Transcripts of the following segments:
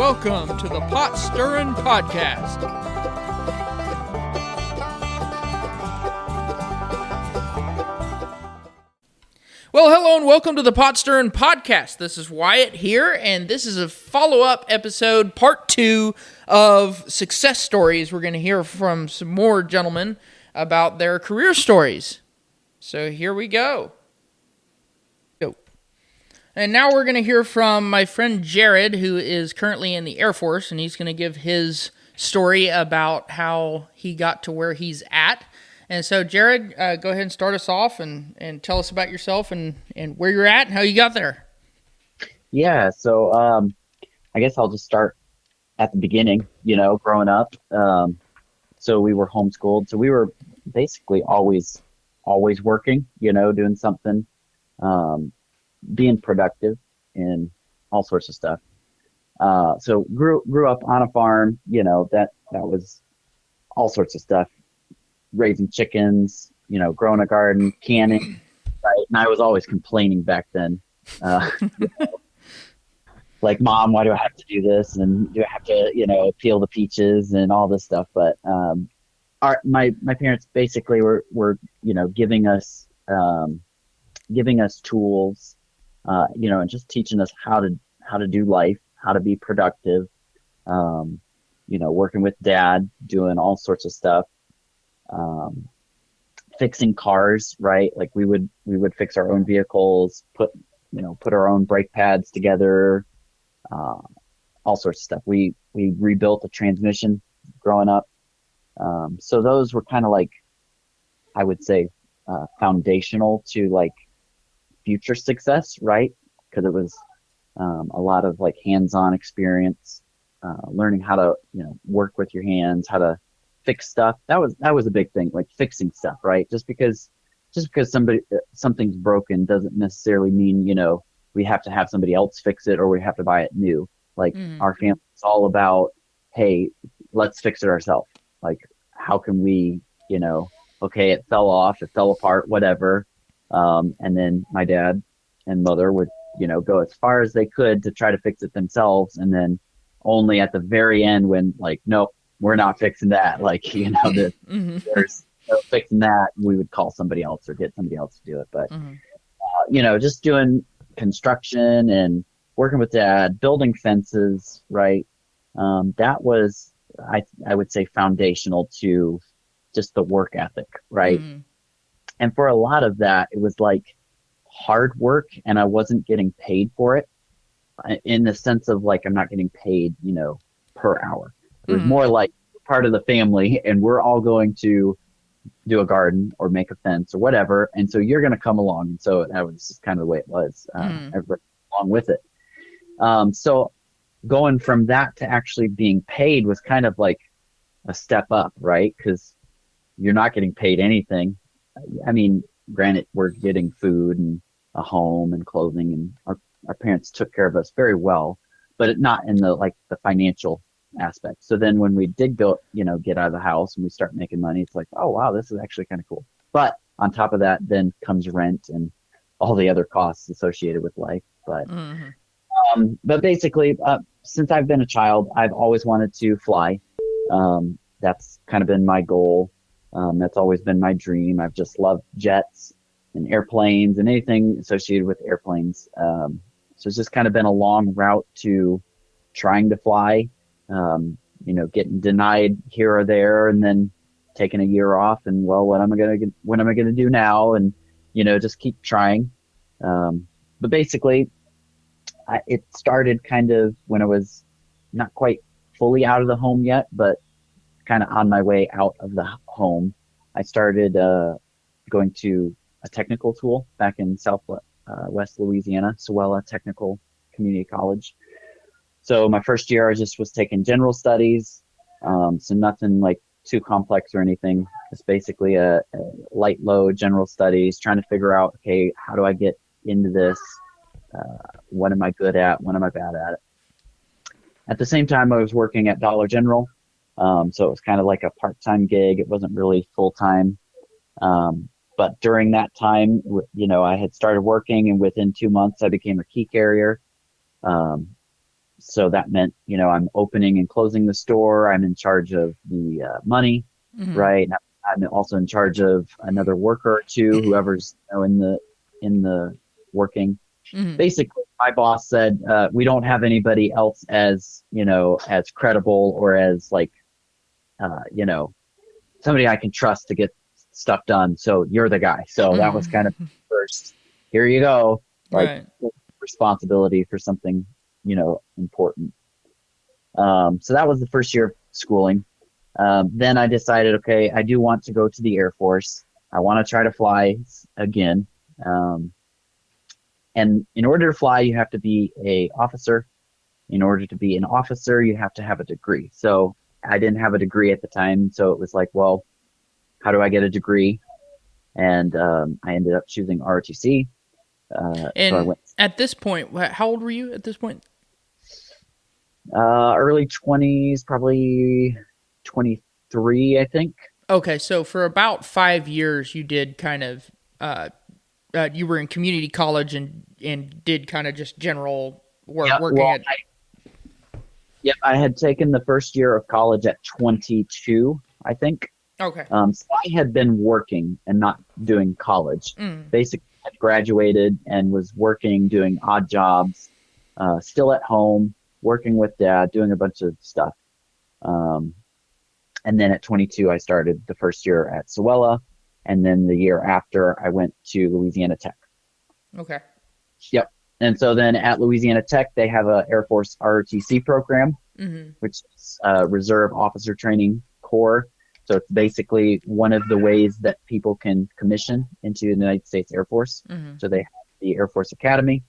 welcome to the Pot Stirrin' Podcast. Well, hello and welcome to the Pot Stirrin' Podcast. This is Wyatt here, and this is a follow-up episode, part 2 of success stories. We're going to hear from some more gentlemen about their career stories. So here we go. And now we're going to hear from my friend Jared, who is currently in the Air Force, and he's going to give his story about how he got to where he's at. And so, Jared, go ahead and start us off and tell us about yourself and where you're at and how you got there. Yeah, so I guess I'll just start at the beginning, growing up. So we were homeschooled. So we were basically always working, doing something. Being productive in all sorts of stuff. So grew up on a farm, that was all sorts of stuff, raising chickens, growing a garden, canning, right? And I was always complaining back then, like, Mom, why do I have to do this? And do I have to, peel the peaches and all this stuff? But my parents basically were giving us tools, and just teaching us how to do life, how to be productive, working with Dad, doing all sorts of stuff, fixing cars, right? Like we would fix our own vehicles, put our own brake pads together, all sorts of stuff. We rebuilt a transmission growing up. So those were kind of like, I would say, foundational to like future success, right? Because it was a lot of like hands-on experience, learning how to work with your hands, how to fix stuff. That was a big thing, like fixing stuff, right? Just because something's broken doesn't necessarily mean we have to have somebody else fix it or we have to buy it new. Like our family is all about, hey, let's fix it ourselves. Like, how can we, okay, it fell off, it fell apart, whatever. And then my dad and mother would, go as far as they could to try to fix it themselves. And then only at the very end when like, nope, we're not fixing that. Like, there's no fixing that. We would call somebody else or get somebody else to do it. But, just doing construction and working with Dad, building fences, right? That was, I would say, foundational to just the work ethic, right? And for a lot of that, it was like hard work and I wasn't getting paid for it in the sense of like, I'm not getting paid, per hour. It was more like part of the family and we're all going to do a garden or make a fence or whatever. And so you're going to come along. And so that was just kind of the way it was, everybody along with it. So going from that to actually being paid was kind of like a step up, right? Because you're not getting paid anything. I mean, granted, we're getting food and a home and clothing, and our parents took care of us very well, but not in the financial aspect. So then when we did go, get out of the house and we start making money, it's like, oh wow, this is actually kind of cool. But on top of that, then comes rent and all the other costs associated with life. But but basically, since I've been a child, I've always wanted to fly. That's kind of been my goal. That's always been my dream. I've just loved jets and airplanes and anything associated with airplanes. So it's just kind of been a long route to trying to fly, getting denied here or there and then taking a year off and, well, what am I going to do now? And, just keep trying. But basically it started kind of when I was not quite fully out of the home yet, but kind of on my way out of the home. I started going to a technical school back in West Louisiana, Sewella Technical Community College. So my first year I just was taking general studies, so nothing like too complex or anything. It's basically a light load general studies, trying to figure out, okay, how do I get into this? What am I good at? What am I bad at? At the same time, I was working at Dollar General. So it was kind of like a part-time gig. It wasn't really full-time. But during that time, I had started working, and within 2 months, I became a key carrier. So that meant, I'm opening and closing the store. I'm in charge of the money, Mm-hmm. right? I'm also in charge of another worker or two, whoever's in the working. Mm-hmm. Basically, my boss said, we don't have anybody else as credible or as like, you know, somebody I can trust to get stuff done. So you're the guy. So that was kind of Mm-hmm. first, here you go, like Right. responsibility for something, important. So that was the first year of schooling. Then I decided, okay, I do want to go to the Air Force. I want to try to fly again. Um, and in order to fly, you have to be a officer. In order to be an officer, you have to have a degree. So I didn't have a degree at the time. So it was like, well, how do I get a degree? And I ended up choosing ROTC. So I And went at this point, how old were you at this point? early 20s, probably 23, I think. Okay, so for about 5 years, you did kind of you were in community college and did kind of just general work, Yeah, working well, at. I had taken the first year of college at 22, I think. Okay. So I had been working and not doing college. Mm, Basically, I graduated and was working, doing odd jobs, still at home, working with dad, doing a bunch of stuff. Um, and then at 22, I started the first year at Sewella. And then the year after, I went to Louisiana Tech. okay. Yep. And so then at Louisiana Tech, they have a Air Force ROTC program, Mm-hmm. which is Reserve Officer Training Corps. So it's basically one of the ways that people can commission into the United States Air Force. Mm-hmm. So they have the Air Force Academy,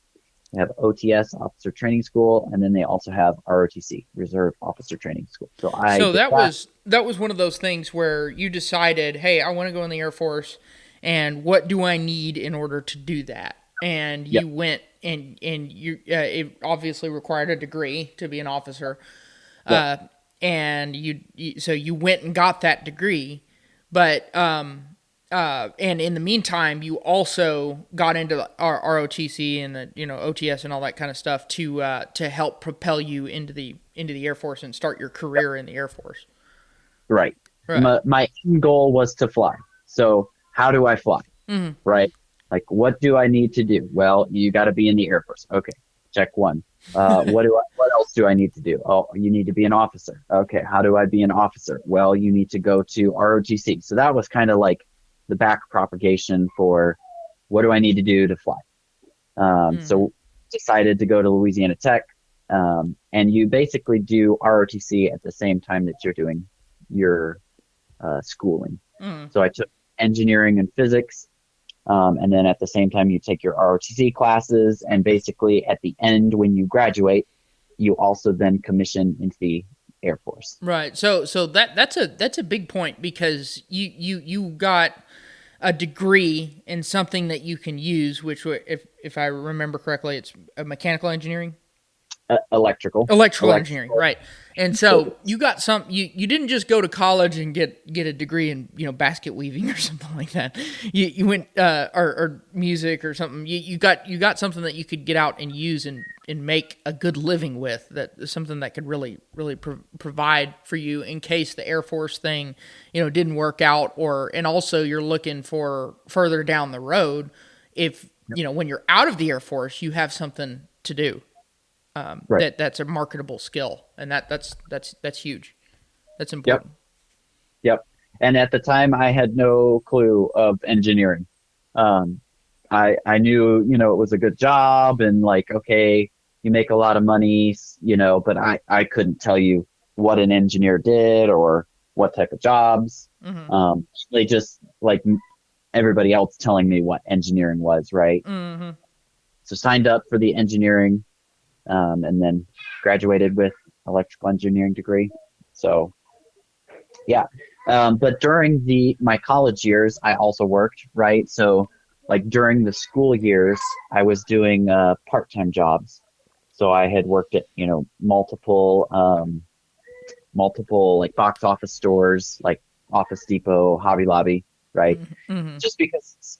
they have OTS, Officer Training School, and then they also have ROTC, Reserve Officer Training School. So I So did that. that was one of those things where you decided, hey, I want to go in the Air Force, and what do I need in order to do that? And Yep. you went and you it obviously required a degree to be an officer, Yep. uh, and so you went and got that degree, but and in the meantime, you also got into our ROTC and the OTS and all that kind of stuff to help propel you into the Air Force and start your career in the Air Force. Right. Right. My end goal was to fly. So how do I fly? Mm-hmm. Right. Like, what do I need to do? Well, you got to be in the Air Force. Okay. Check one. What else do I need to do? Oh, you need to be an officer. Okay. How do I be an officer? Well, you need to go to ROTC. So that was kind of like the back propagation for what do I need to do to fly? Mm-hmm. So decided to go to Louisiana Tech. And you basically do ROTC at the same time that you're doing your schooling. Mm-hmm. So I took engineering and physics, and then at the same time you take your ROTC classes, and basically at the end when you graduate, you also then commission into the Air Force. Right. So that's a big point because you got a degree in something that you can use, which if I remember correctly, it's a mechanical engineering. Electrical. Electrical engineering, Electrical. right? And so you got some. You didn't just go to college and get a degree in basket weaving or something like that. You went or music or something. You got something that you could get out and use and make a good living with. That is something that could really provide for you in case the Air Force thing didn't work out, and also you're looking for further down the road if when you're out of the Air Force you have something to do. Right. That's a marketable skill, and that's huge. That's Yep. important. Yep. And at the time, I had no clue of engineering. Um, I knew, it was a good job and like, okay, you make a lot of money, but I couldn't tell you what an engineer did or what type of jobs. Mm-hmm. They just like everybody else telling me what engineering was, right? Mm-hmm. So signed up for the engineering, and then graduated with electrical engineering degree. So yeah. But during my college years, I also worked, right? So like during the school years, I was doing part-time jobs. So I had worked at, multiple like box office stores, like Office Depot, Hobby Lobby, right? Mm-hmm. Just because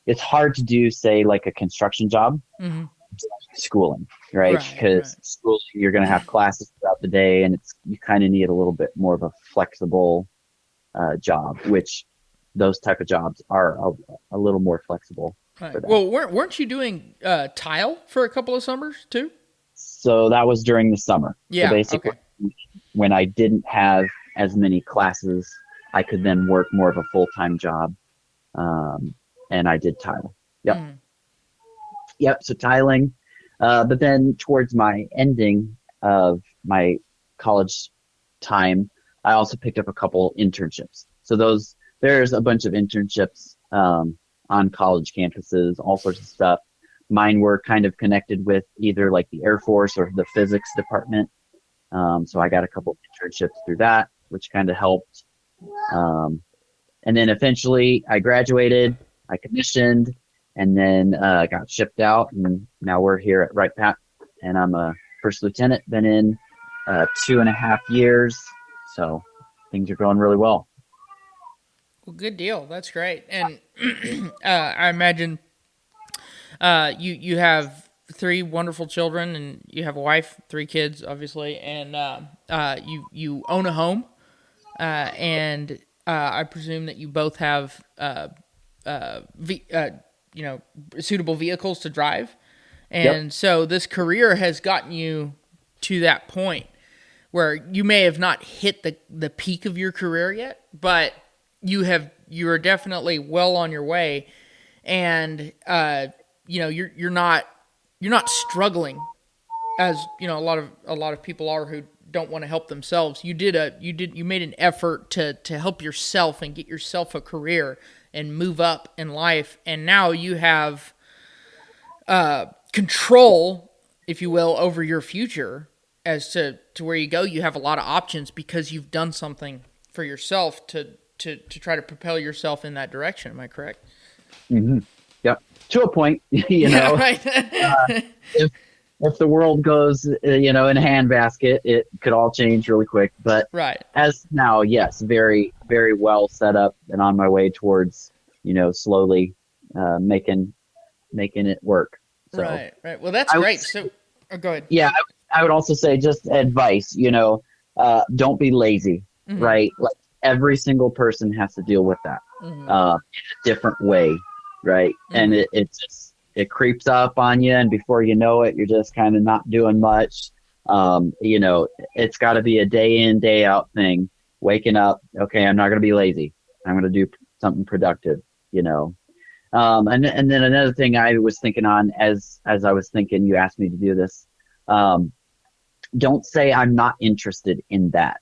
it's hard to do, say, like a construction job. Mm-hmm. schooling, right? Right, right. Because schooling, you're going to have classes throughout the day, and you kind of need a little bit more of a flexible job, which those type of jobs are a little more flexible for Right. that. Well, weren't you doing tile for a couple of summers too? So that was during the summer. So Yeah. basically, Okay. when I didn't have as many classes, I could then work more of a full-time job. Um, and I did tile. Yep. Mm. Yep. So tiling. But then towards my ending of my college time, I also picked up a couple internships. So there's a bunch of internships on college campuses, all sorts of stuff. Mine were kind of connected with either like the Air Force or the physics department. So I got a couple internships through that, which kind of helped. Um, and then eventually I graduated, I commissioned, and then got shipped out. And now we're here at Wright Pat, and I'm a first lieutenant, been in 2.5 years. So things are going really well. Well, good deal. That's great. And I imagine you have three wonderful children, and you have a wife, three kids, obviously, and you own a home, and I presume that you both have you know, suitable vehicles to drive, Yep. and so this career has gotten you to that point where you may have not hit the peak of your career yet, but you are definitely well on your way, and you know, you're not struggling as you know a lot of people are who don't want to help themselves. You made an effort to help yourself and get yourself a career and move up in life, and now you have control, if you will, over your future as to where you go. You have a lot of options because you've done something for yourself to try to propel yourself in that direction. Am I correct? Hmm. Yep. To a point, Yeah, right. if if the world goes, in a handbasket, it could all change really quick. But Right. as now, yes, very, very well set up and on my way towards, slowly making it work. So Right. Right. Well, that's I would, great. So, oh, go ahead. yeah, I would also say just advice, don't be lazy, Mm-hmm. right? Like every single person has to deal with that Mm-hmm. in a different way, right? And Mm-hmm. it creeps up on you, and before you know it, you're just kind of not doing much. It's got to be a day in, day out thing. Waking up, okay, I'm not going to be lazy. I'm going to do something productive, you know. And then another thing I was thinking on as I was thinking, you asked me to do this. Um, don't say I'm not interested in that,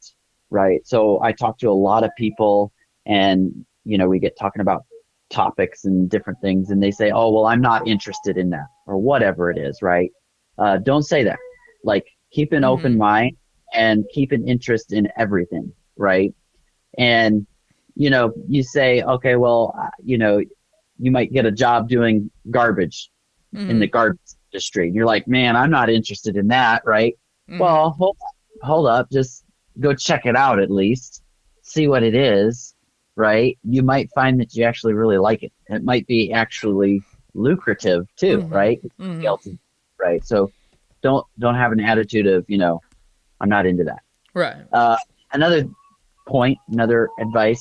right? So I talk to a lot of people, and we get talking about topics and different things, and they say, "Oh, well, I'm not interested in that," or whatever it is, right? Don't say that. Like, keep an open Mm-hmm. mind and keep an interest in everything, right? And you say, okay, well, you might get a job doing garbage in Mm-hmm. the garbage industry. And you're like, man, I'm not interested in that, right? Mm-hmm. Well, hold up, just go check it out at least, see what it is, right? You might find that you actually really like it. It might be actually lucrative too, Mm-hmm. right? Mm-hmm. Right. So don't have an attitude of, I'm not into that. Right. Uh, another another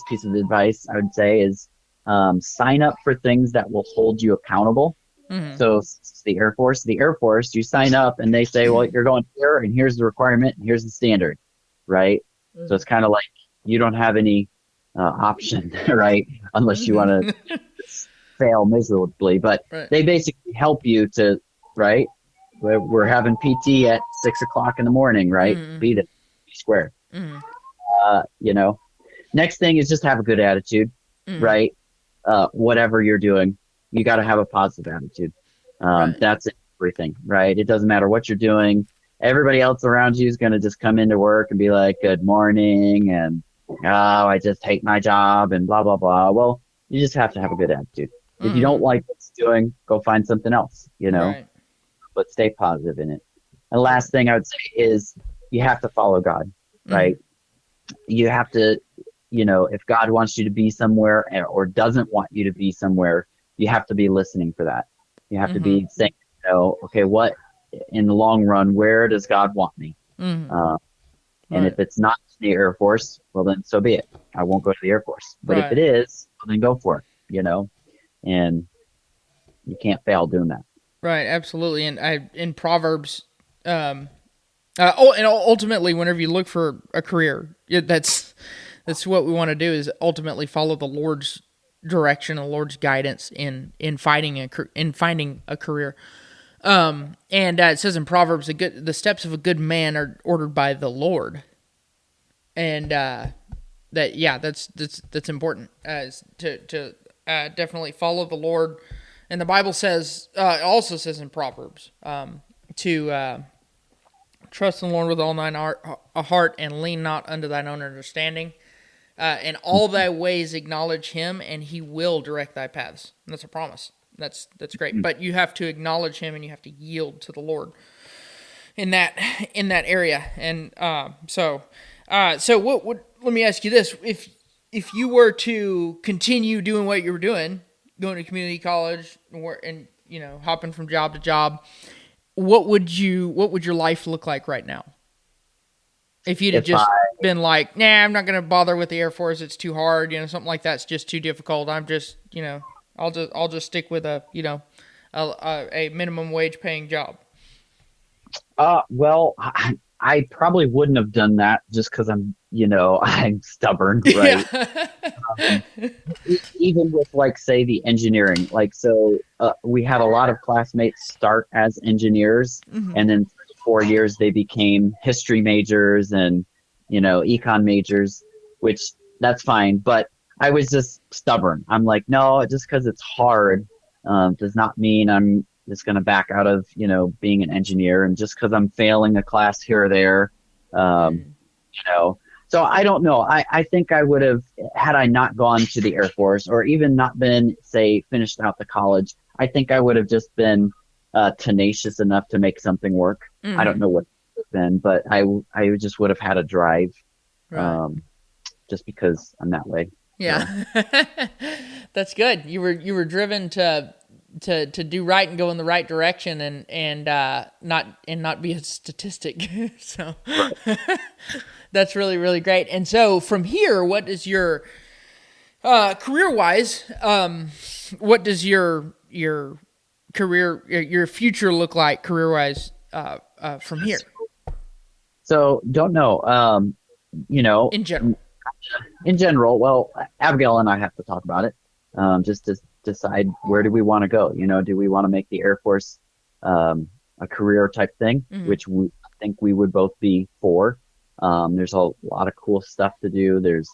piece of advice I would say is sign up for things that will hold you accountable. Mm-hmm. So the Air Force, you sign up and they say, well, you're going here and here's the requirement and here's the standard, right? So it's kind of like you don't have any option, right? Unless you want to Mm-hmm. fail miserably. But Right. they basically help you to, right? We're having PT at 6 o'clock in the morning, right? Mm-hmm. Be square. Mm-hmm. Uh, you know, Next thing is just have a good attitude, Mm-hmm. right? Whatever you're doing, you got to have a positive attitude. Right. That's everything, right? It doesn't matter what you're doing. Everybody else around you is going to just come into work and be like, good morning. And, oh, I just hate my job and blah, blah, blah. Well, you just have to have a good attitude. If you don't Mm-hmm. like what you're doing, go find something else, Right. but stay positive in it. And last thing I would say is you have to follow God, Mm-hmm. right? You have to, if God wants you to be somewhere or doesn't want you to be somewhere, you have to be listening for that. You have to Mm-hmm. be saying, okay, what in the long run, where does God want me? Mm-hmm. Uh, and Right. if it's not the Air Force, well, then so be it. I won't go to the Air Force. But if it Right. is, well, then go for it, and you can't fail doing that. Right. Absolutely. And in Proverbs, um, and ultimately, whenever you look for a career, that's what we want to do is ultimately follow the Lord's direction, the Lord's guidance in finding a career. And it says in Proverbs, the steps of a good man are ordered by the Lord, and that's important to definitely follow the Lord. And the Bible says, it also says in Proverbs, to trust in the Lord with all thine heart and lean not unto thine own understanding. In all thy ways acknowledge him, and he will direct thy paths. And that's a promise. That's great. But you have to acknowledge him, and you have to yield to the Lord in that area. And so what would let me ask you this: if you were to continue doing what you were doing, going to community college, and hopping from job to job, what would your life look like right now? If you'd have If I, just been like, nah, I'm not going to bother with the Air Force. It's too hard. Something like that's just too difficult. I'm just, I'll just stick with a minimum wage paying job. well, I probably wouldn't have done that just because I'm stubborn, right? Yeah. Um, Even with like say the engineering, like we had a lot of classmates start as engineers, Hmm. and then 4 years they became history majors and econ majors, which that's fine. But I was just stubborn. I'm like, no, just because it's hard does not mean I'm just going to back out of being an engineer, and just because I'm failing a class here or there. Um, Mm. you know. So I don't know. I think I would have, had I not gone to the Air Force or even not been, say, finished out the college, I think I would have just been tenacious enough to make something work. I don't Hmm. know what then, but I just would have had a drive Right. um, just because I'm that way. So, Yeah. That's good. You were driven to do right and go in the right direction, and not be a statistic. So right. that's really really great. And so from here, what is your career wise? What does your career your future look like career wise from here So don't know. You know, in general? in general, well, Abigail and I have to talk about it, just to decide where do we want to go. Do we want to make the Air Force um, a career type thing, Hmm. which I think we would both be for. There's a lot of cool stuff to do. There's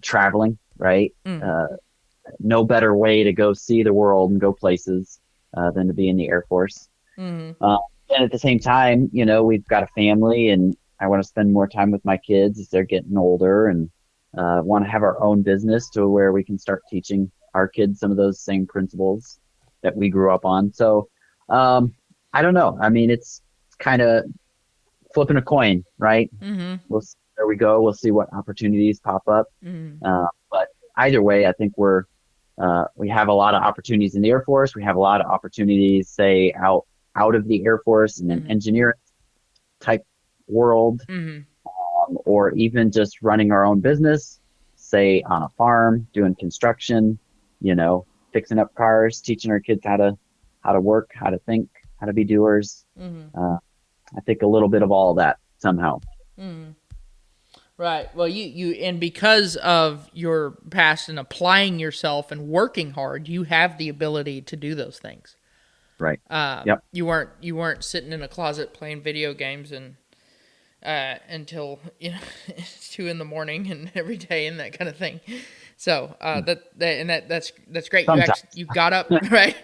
traveling, right? Hmm. Uh, no better way to go see the world and go places than to be in the Air Force. Hmm. Uh, and at the same time, we've got a family, and I want to spend more time with my kids as they're getting older, and want to have our own business to where we can start teaching our kids some of those same principles that we grew up on. So, I don't know. I mean, it's kind of flipping a coin, right? Hmm. We'll see where we go. We'll see what opportunities pop up. Hmm. But either way, I think we have a lot of opportunities in the Air Force. We have a lot of opportunities, say, out of the Air Force in an Hmm. engineering type world, Hmm. or even just running our own business, say on a farm, doing construction, fixing up cars, teaching our kids how to work, how to think, how to be doers. Hmm. Uh, I think a little bit of all of that somehow. Hmm. Right. Well, and because of your past and applying yourself and working hard, you have the ability to do those things. Right. Yep. You weren't sitting in a closet playing video games and until it's 2 in the morning and every day and that kind of thing. So that's great. Sometimes. You got up right.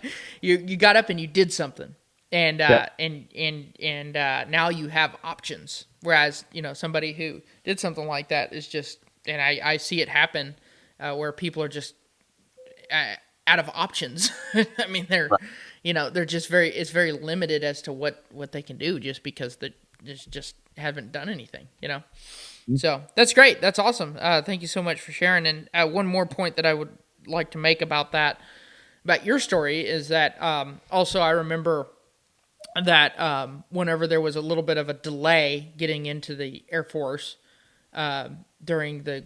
You got up and you did something, and Yep. now you have options. Whereas somebody who did something like that is just, and I see it happen where people are just uh, out of options. I mean, they're just it's very limited as to what they can do just because they just haven't done anything. So that's great. That's awesome. Thank you so much for sharing. And one more point that I would like to make about your story is that also I remember that whenever there was a little bit of a delay getting into the Air Force during the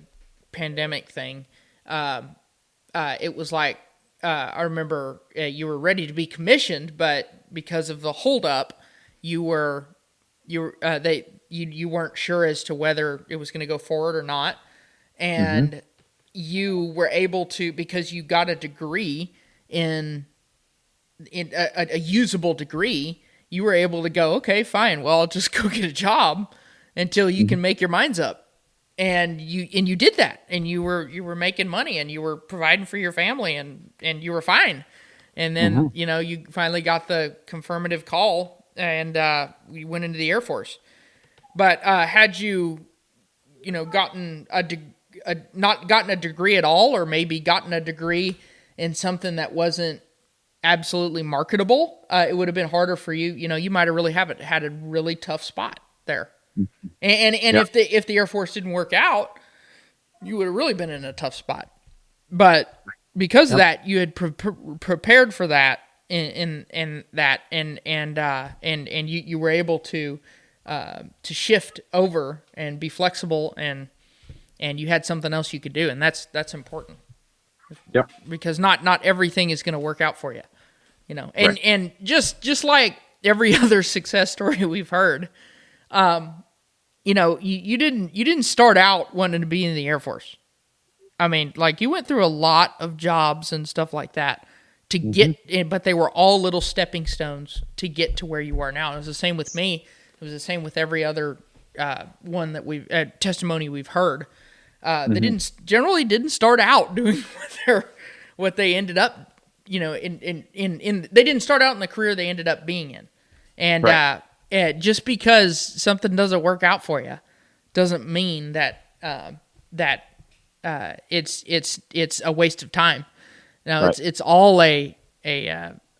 pandemic thing, it was like I remember you were ready to be commissioned, but because of the holdup, you weren't sure as to whether it was going to go forward or not, and you were able to, because you got a degree in a usable degree, you were able to go, okay, fine, well, I'll just go get a job until you can make your minds up. And you did that, and you were making money, and you were providing for your family, and you were fine. And then, you finally got the confirmative call, and you went into the Air Force. But had you, gotten not gotten a degree at all, or maybe gotten a degree in something that wasn't absolutely marketable, it would have been harder for you. You might have really had a really tough spot there. And if the Air Force didn't work out, you would have really been in a tough spot. But because of that, you had prepared for that in that, and you were able to shift over and be flexible, and you had something else you could do, and that's important. Yep. Because not everything is going to work out for you, and just like every other success story we've heard, you didn't start out wanting to be in the Air Force. I mean, like, you went through a lot of jobs and stuff like that to get in, but they were all little stepping stones to get to where you are now. It was the same with me. It was the same with every other one that testimony we've heard. They didn't start out doing what they ended up, in they didn't start out in the career they ended up being in. And just because something doesn't work out for you doesn't mean that it's a waste of time. No, it's all a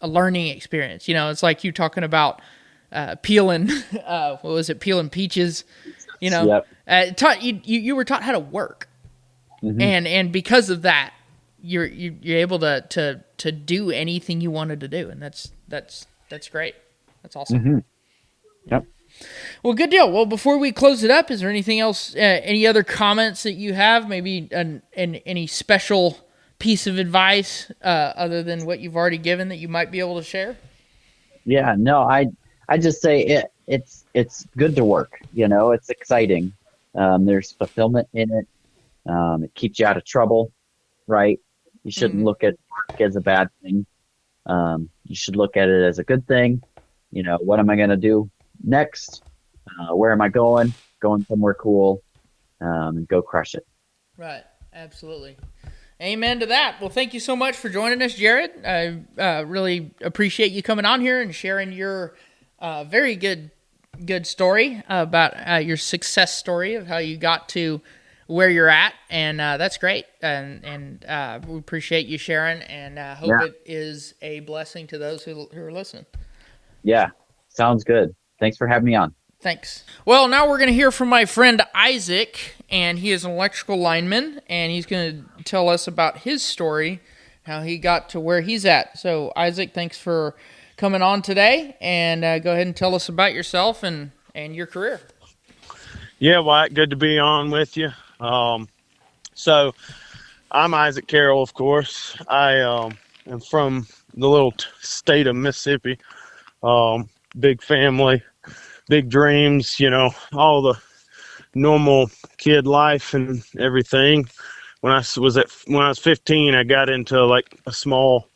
learning experience. It's like you talking about peeling what was it, peeling peaches. You were taught how to work, and because of that, you're able to do anything you wanted to do, and that's great. That's awesome. Yep. Well, good deal. Well, before we close it up, is there anything else, any other comments that you have? Maybe any special piece of advice other than what you've already given that you might be able to share? Yeah, no, I just say it's good to work. It's exciting. There's fulfillment in it. It keeps you out of trouble, right? You shouldn't look at work as a bad thing. You should look at it as a good thing. What am I going to do next? Where am I going? Going somewhere cool, and go crush it. Right. Absolutely. Amen to that. Well, thank you so much for joining us, Jared. I really appreciate you coming on here and sharing your very good story about your success story of how you got to where you're at, and that's great. And we appreciate you sharing, and hope it is a blessing to those who are listening. Yeah, sounds good. Thanks for having me on. Thanks. Well, now we're going to hear from my friend Isaac, and he is an electrical lineman, and he's going to tell us about his story, how he got to where he's at. So, Isaac, thanks for coming on today, and go ahead and tell us about yourself and your career. Yeah, Wyatt, good to be on with you. So, I'm Isaac Carroll, of course. I am from the little state of Mississippi. Big family, big dreams, all the normal kid life and everything. When I was 15, I got into like a small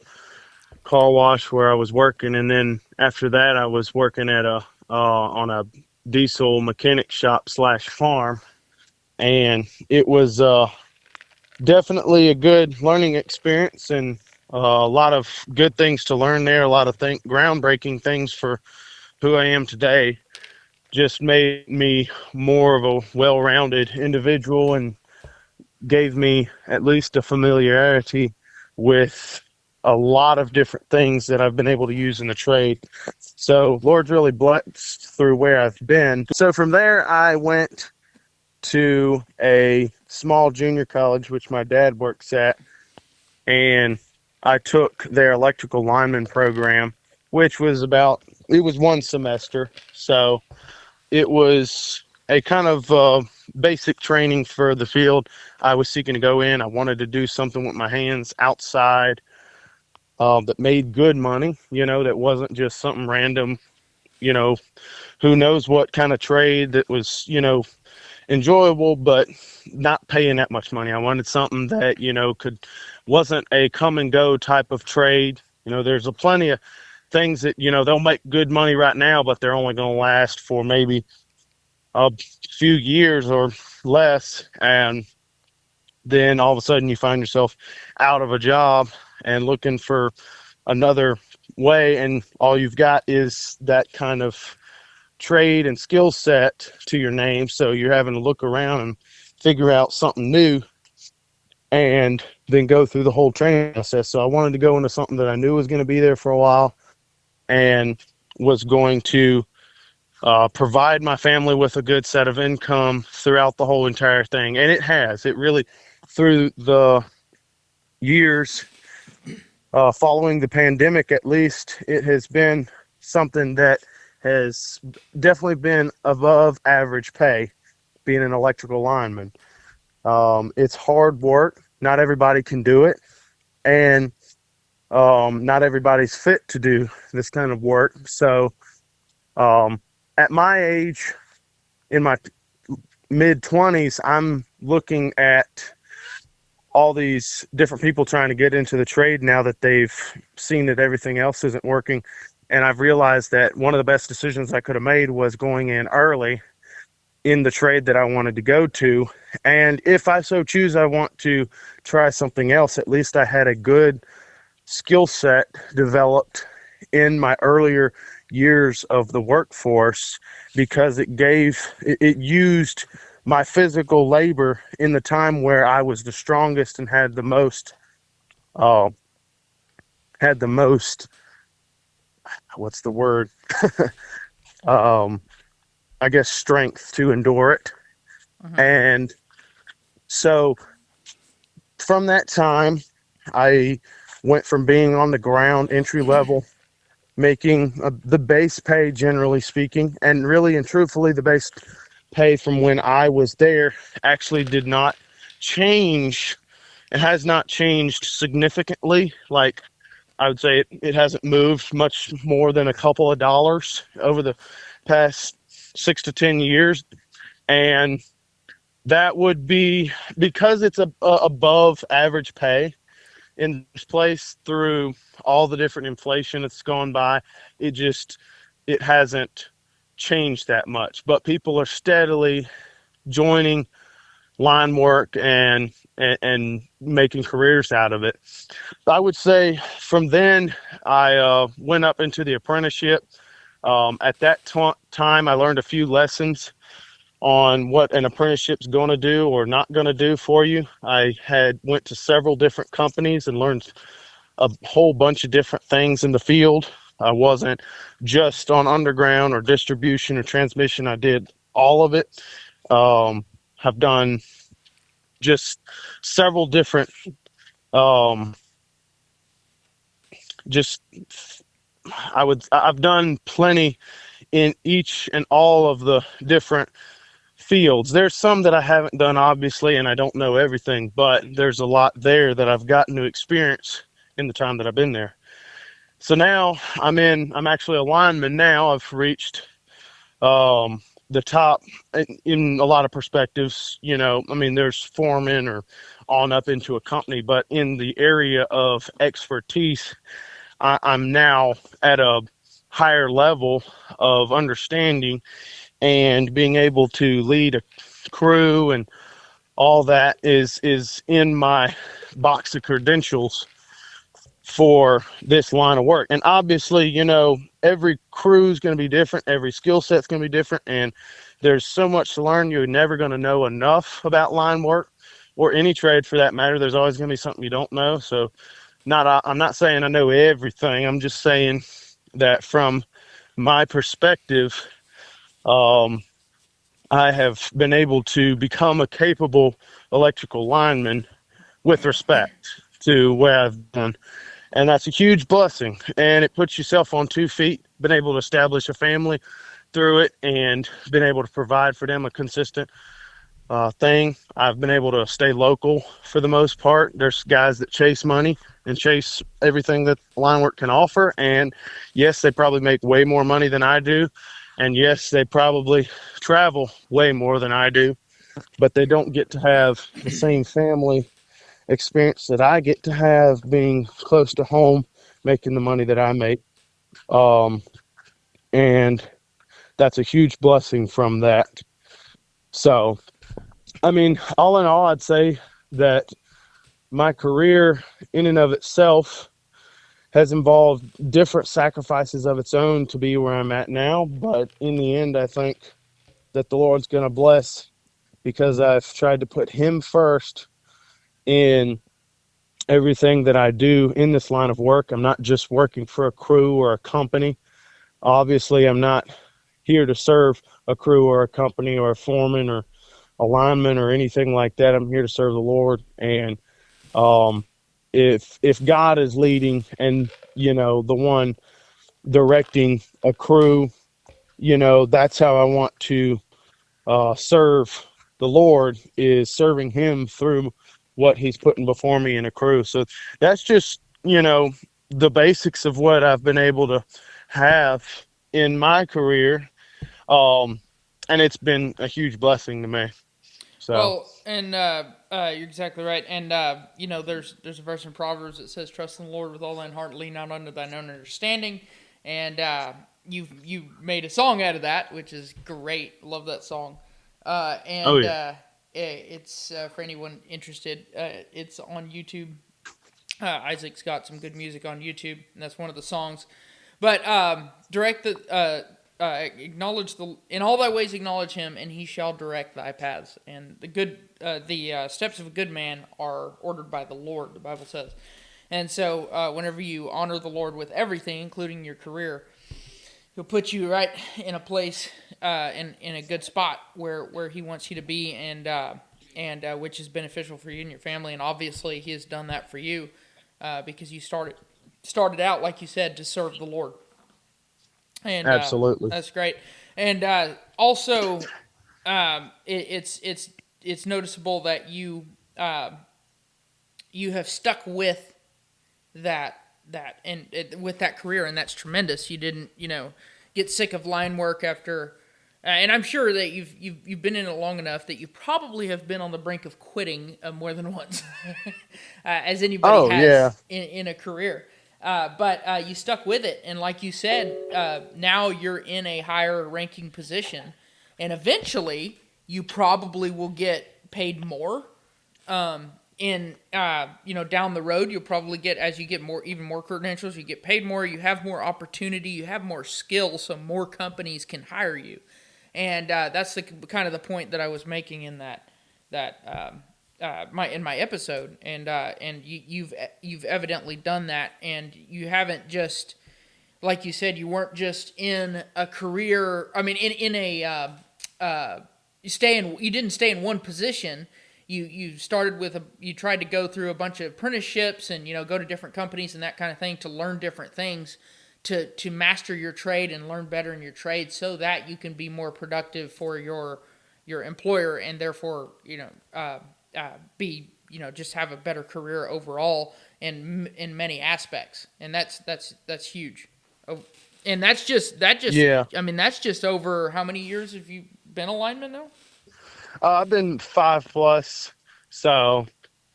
car wash where I was working, and then after that, I was working at on a diesel mechanic shop / farm, and it was definitely a good learning experience, and a lot of good things to learn there. A lot of groundbreaking things for who I am today. Just made me more of a well-rounded individual and gave me at least a familiarity with a lot of different things that I've been able to use in the trade. So Lord's really blessed through where I've been. So from there, I went to a small junior college, which my dad works at, and I took their electrical lineman program, which was about it was one semester, so it was a kind of basic training for the field I was seeking to go in. I wanted to do something with my hands outside that made good money, that wasn't just something random, who knows what kind of trade that was, enjoyable, but not paying that much money. I wanted something that, wasn't a come and go type of trade. There's plenty of things that, they'll make good money right now, but they're only going to last for maybe a few years or less. And then all of a sudden you find yourself out of a job and looking for another way. And all you've got is that kind of trade and skill set to your name. So you're having to look around and figure out something new and then go through the whole training process. So I wanted to go into something that I knew was going to be there for a while and was going to provide my family with a good set of income throughout the whole entire thing. And it really, through the years following the pandemic, at least, it has been something that has definitely been above average pay, being an electrical lineman. It's hard work. Not everybody can do it. And not everybody's fit to do this kind of work. So at my age, in my mid-20s, I'm looking at all these different people trying to get into the trade now that they've seen that everything else isn't working. And I've realized that one of the best decisions I could have made was going in early in the trade that I wanted to go to. And if I so choose, I want to try something else, at least I had a good skill set developed in my earlier years of the workforce, because it used my physical labor in the time where I was the strongest and had the most what's the word? I guess strength to endure it. And so from that time, I went from being on the ground, entry level, making the base pay, generally speaking, and really and truthfully, the base pay from when I was there actually did not change. It has not changed significantly. Like, I would say it hasn't moved much more than a couple of dollars over the past 6 to 10 years. And that would be because it's above average pay in this place through all the different inflation that's gone by. It hasn't changed that much, but people are steadily joining line work and making careers out of it. I would say from then I went up into the apprenticeship. At that time, I learned a few lessons on what an apprenticeship's going to do or not going to do for you. I went to several different companies and learned a whole bunch of different things in the field. I wasn't just on underground or distribution or transmission. I did all of it. Have done just several different I've done plenty in each and all of the different fields. There's some that I haven't done, obviously, and I don't know everything, but there's a lot there that I've gotten to experience in the time that I've been there. So now I'm actually a lineman now. I've reached the top in a lot of perspectives. There's foreman or on up into a company, but in the area of expertise, I'm now at a higher level of understanding and being able to lead a crew, and all that is in my box of credentials for this line of work. And obviously, every crew is going to be different. Every skill set is going to be different. And there's so much to learn. You're never going to know enough about line work or any trade for that matter. There's always going to be something you don't know. So I'm not saying I know everything. I'm just saying that from my perspective, I have been able to become a capable electrical lineman with respect to where I've done. And that's a huge blessing. And it puts yourself on 2 feet been able to establish a family through it and been able to provide for them a consistent thing. I've been able to stay local for the most part. There's guys that chase money and chase everything that line work can offer. And yes, they probably make way more money than I do. And yes, they probably travel way more than I do, but they don't get to have the same family experience that I get to have being close to home, making the money that I make. And that's a huge blessing from that. So, I mean, all in all, I'd say that my career in and of itself has involved different sacrifices of its own to be where I'm at now. But in the end, I think that the Lord's going to bless because I've tried to put Him first in everything that I do in this line of work. I'm not just working for a crew or a company. Obviously, I'm not here to serve a crew or a company or a foreman or a lineman or anything like that. I'm here to serve the Lord. And if God is leading and, the one directing a crew, that's how I want to serve the Lord, is serving Him through what He's putting before me in a crew. So that's just, the basics of what I've been able to have in my career. And it's been a huge blessing to me. So. Well, and you're exactly right. And there's a verse in Proverbs that says, "Trust in the Lord with all thine heart, lean not unto thine own understanding." And you made a song out of that, which is great. Love that song. It's for anyone interested. It's on YouTube. Isaac's got some good music on YouTube, and that's one of the songs. But acknowledge in all thy ways acknowledge Him, and He shall direct thy paths. And the steps of a good man are ordered by the Lord, the Bible says. And so whenever you honor the Lord with everything, including your career, He'll put you right in a place in a good spot where He wants you to be, and which is beneficial for you and your family. And obviously He has done that for you because you started out, like you said, to serve the Lord. And absolutely, that's great. And also, it's noticeable that you have stuck with that with that career, and that's tremendous. You didn't get sick of line work after, and I'm sure that you've been in it long enough that you probably have been on the brink of quitting more than once, as anybody has in a career. But you stuck with it, and like you said, now you're in a higher ranking position, and eventually you probably will get paid more. Down the road, you'll probably get, as you get even more credentials, you get paid more. You have more opportunity, you have more skill, so more companies can hire you, and that's the kind of the point that I was making in my episode, and you've evidently done that, and you haven't just, like you said, you weren't just in a career. I mean, you didn't stay in one position. You started you tried to go through a bunch of apprenticeships and go to different companies and that kind of thing to learn different things, to master your trade and learn better in your trade, so that you can be more productive for your employer, and therefore just have a better career overall in many aspects, and that's huge. Oh, and that's just yeah. I mean, that's just over how many years have you been a lineman now? I've been 5+, so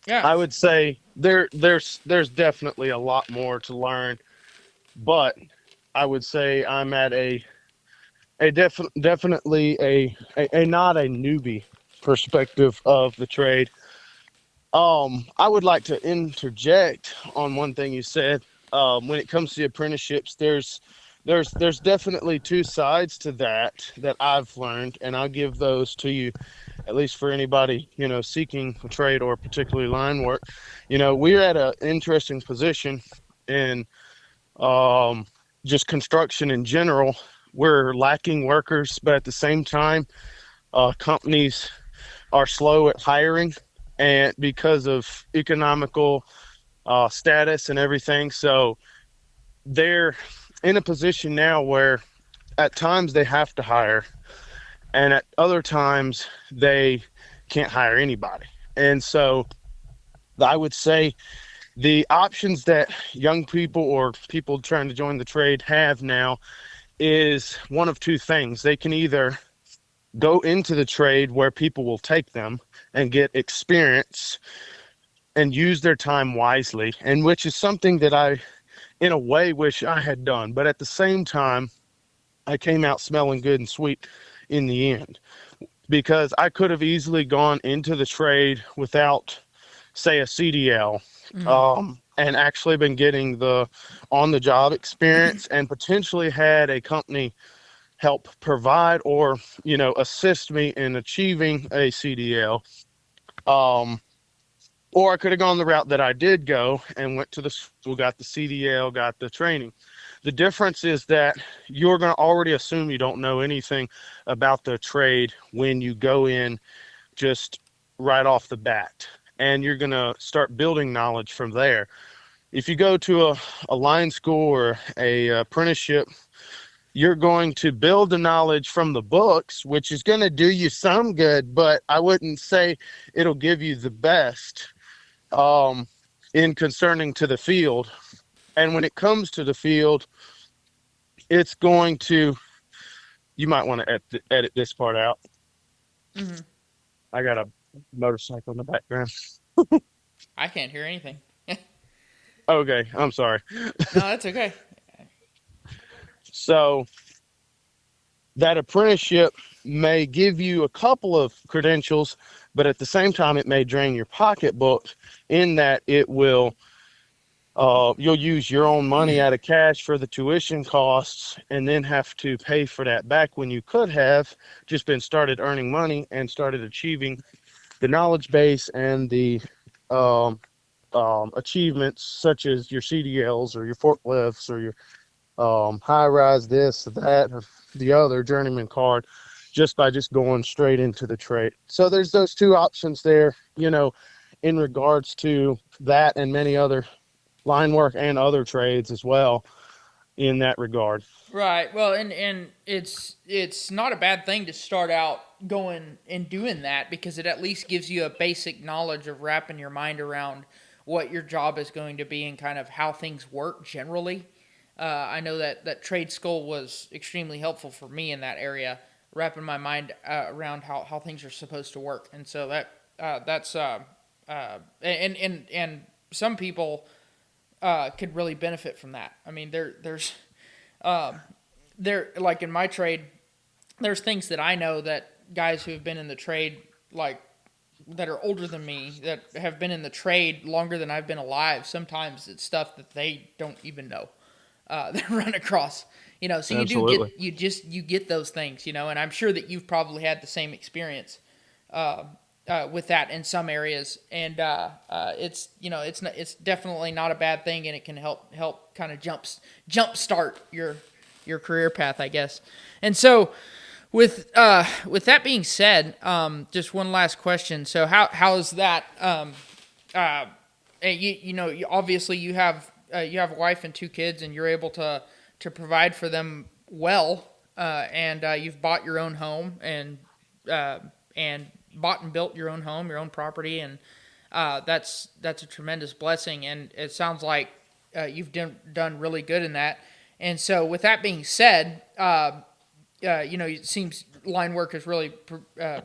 yeah. I would say there's definitely a lot more to learn, but I would say I'm at definitely a not a newbie perspective of the trade. I would like to interject on one thing you said. When it comes to the apprenticeships, there's definitely two sides to that I've learned, and I'll give those to you, at least for anybody seeking a trade or particularly line work. We're at an interesting position in just construction in general. We're lacking workers, but at the same time, companies are slow at hiring, and because of economical status and everything. So they're in a position now where at times they have to hire, and at other times they can't hire anybody. And so I would say the options that young people or people trying to join the trade have now is one of two things. They can either go into the trade where people will take them and get experience and use their time wisely, and which is something that I, in a way, wish I had done. But at the same time, I came out smelling good and sweet in the end, because I could have easily gone into the trade without, say, a CDL, and actually been getting the on-the-job experience and potentially had a company help provide or, assist me in achieving a CDL. Or I could have gone the route that I did go and went to the school, got the CDL, got the training. The difference is that you're going to already assume you don't know anything about the trade when you go in just right off the bat. And you're going to start building knowledge from there. If you go to a line school or a apprenticeship, you're going to build the knowledge from the books, which is going to do you some good, but I wouldn't say it'll give you the best in concerning to the field. And when it comes to the field, it's going to, you might want to edit this part out. Mm-hmm. I got a motorcycle in the background. I can't hear anything. Okay, I'm sorry. No, that's okay. So that apprenticeship may give you a couple of credentials, but at the same time, it may drain your pocketbook in that it will, you'll use your own money out of cash for the tuition costs and then have to pay for that back when you could have just been started earning money and started achieving the knowledge base and the achievements such as your CDLs or your forklifts or your high rise this, that, or the other journeyman card, just by just going straight into the trade. So there's those two options there, in regards to that and many other line work and other trades as well in that regard. Right. Well, and it's not a bad thing to start out going and doing that, because it at least gives you a basic knowledge of wrapping your mind around what your job is going to be and kind of how things work generally. I know that trade school was extremely helpful for me in that area, wrapping my mind around how things are supposed to work. And so that's some people could really benefit from that. I mean, there's like in my trade, there's things that I know that guys who have been in the trade, like that are older than me, that have been in the trade longer than I've been alive, sometimes it's stuff that they don't even know. That run across, so Absolutely. you get those things, and I'm sure that you've probably had the same experience with that in some areas, and it's definitely not a bad thing, and it can help kind of jump your career path, I guess. And so with that being said, just one last question. So how is that? Obviously you have a wife and two kids, and you're able to provide for them well, and you've bought your own home and bought and built your own home, your own property, and that's a tremendous blessing. And it sounds like you've done really good in that. And so, with that being said, it seems line work is really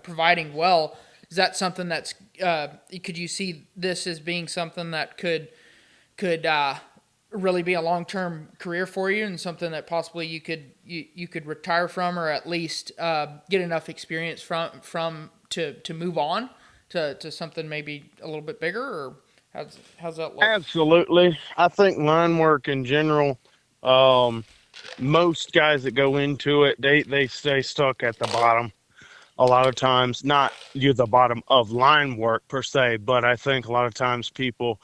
providing well. Is that something that's could you see this as being something that could really be a long-term career for you, and something that possibly you could retire from, or at least get enough experience from to move on to something maybe a little bit bigger? Or how's that look? Absolutely. I think line work in general, most guys that go into it, they stay stuck at the bottom a lot of times. Not you the bottom of line work per se, but I think a lot of times people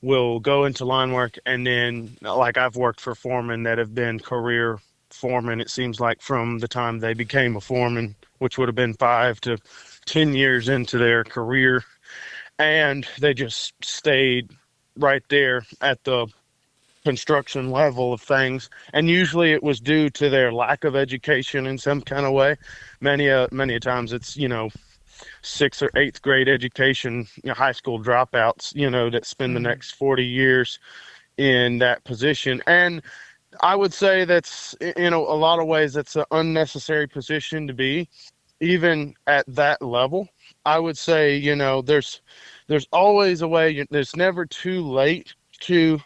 will go into line work, and then, like, I've worked for foremen that have been career foremen, it seems like, from the time they became a foreman, which would have been 5 to 10 years into their career, and they just stayed right there at the construction level of things, and usually it was due to their lack of education in some kind of way. Many a times it's, sixth or eighth grade education, high school dropouts, that spend the Mhm. next 40 years in that position. And I would say that's, a lot of ways, that's an unnecessary position to be, even at that level. I would say, there's always a way. There's never too late to